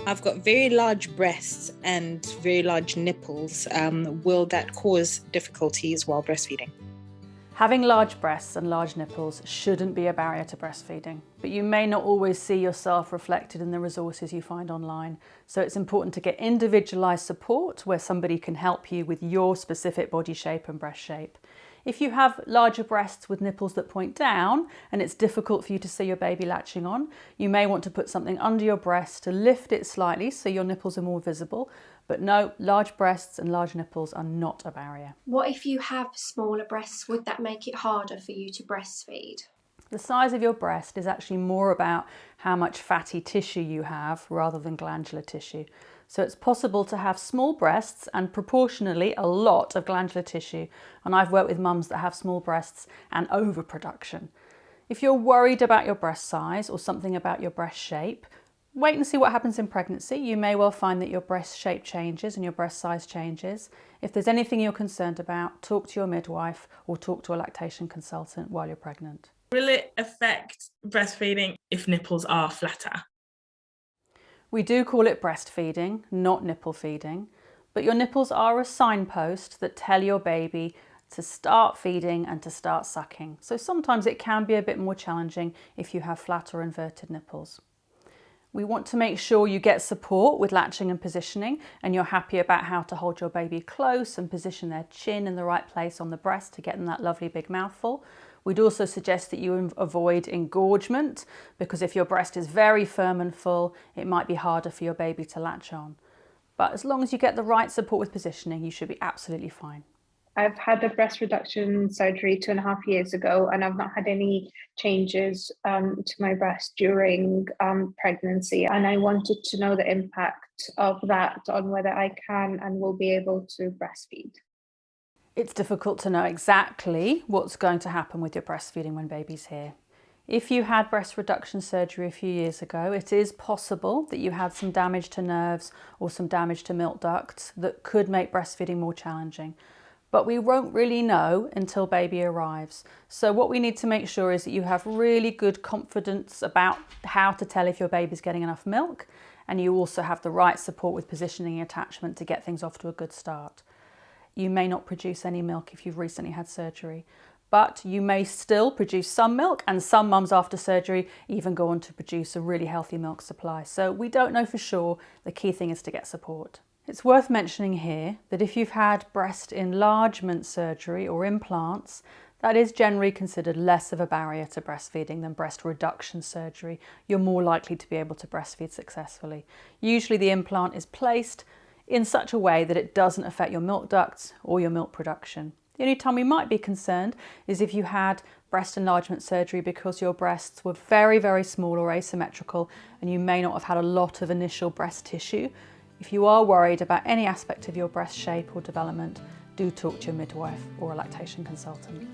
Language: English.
I've got very large breasts and very large nipples. Will that cause difficulties while breastfeeding? Having large breasts and large nipples shouldn't be a barrier to breastfeeding, but you may not always see yourself reflected in the resources you find online. So it's important to get individualised support where somebody can help you with your specific body shape and breast shape. If you have larger breasts with nipples that point down and it's difficult for you to see your baby latching on, you may want to put something under your breast to lift it slightly so your nipples are more visible. But no, large breasts and large nipples are not a barrier. What if you have smaller breasts? Would that make it harder for you to breastfeed? The size of your breast is actually more about how much fatty tissue you have rather than glandular tissue. So it's possible to have small breasts and proportionally a lot of glandular tissue. And I've worked with mums that have small breasts and overproduction. If you're worried about your breast size or something about your breast shape, wait and see what happens in pregnancy. You may well find that your breast shape changes and your breast size changes. If there's anything you're concerned about, talk to your midwife or talk to a lactation consultant while you're pregnant. Will it affect breastfeeding if nipples are flatter? We do call it breastfeeding, not nipple feeding, but your nipples are a signpost that tell your baby to start feeding and to start sucking. So sometimes it can be a bit more challenging if you have flat or inverted nipples. We want to make sure you get support with latching and positioning and you're happy about how to hold your baby close and position their chin in the right place on the breast to get them that lovely big mouthful. We'd also suggest that you avoid engorgement because if your breast is very firm and full, it might be harder for your baby to latch on. But as long as you get the right support with positioning, you should be absolutely fine. I've had a breast reduction surgery 2.5 years ago, and I've not had any changes to my breast during pregnancy. And I wanted to know the impact of that on whether I can and will be able to breastfeed. It's difficult to know exactly what's going to happen with your breastfeeding when baby's here. If you had breast reduction surgery a few years ago, it is possible that you had some damage to nerves or some damage to milk ducts that could make breastfeeding more challenging. But we won't really know until baby arrives. So what we need to make sure is that you have really good confidence about how to tell if your baby's getting enough milk, and you also have the right support with positioning and attachment to get things off to a good start. You may not produce any milk if you've recently had surgery, but you may still produce some milk, and some mums after surgery even go on to produce a really healthy milk supply. So we don't know for sure. The key thing is to get support. It's worth mentioning here that if you've had breast enlargement surgery or implants, that is generally considered less of a barrier to breastfeeding than breast reduction surgery. You're more likely to be able to breastfeed successfully. Usually the implant is placed in such a way that it doesn't affect your milk ducts or your milk production. The only time we might be concerned is if you had breast enlargement surgery because your breasts were very, very small or asymmetrical and you may not have had a lot of initial breast tissue. If you are worried about any aspect of your breast shape or development, do talk to your midwife or a lactation consultant.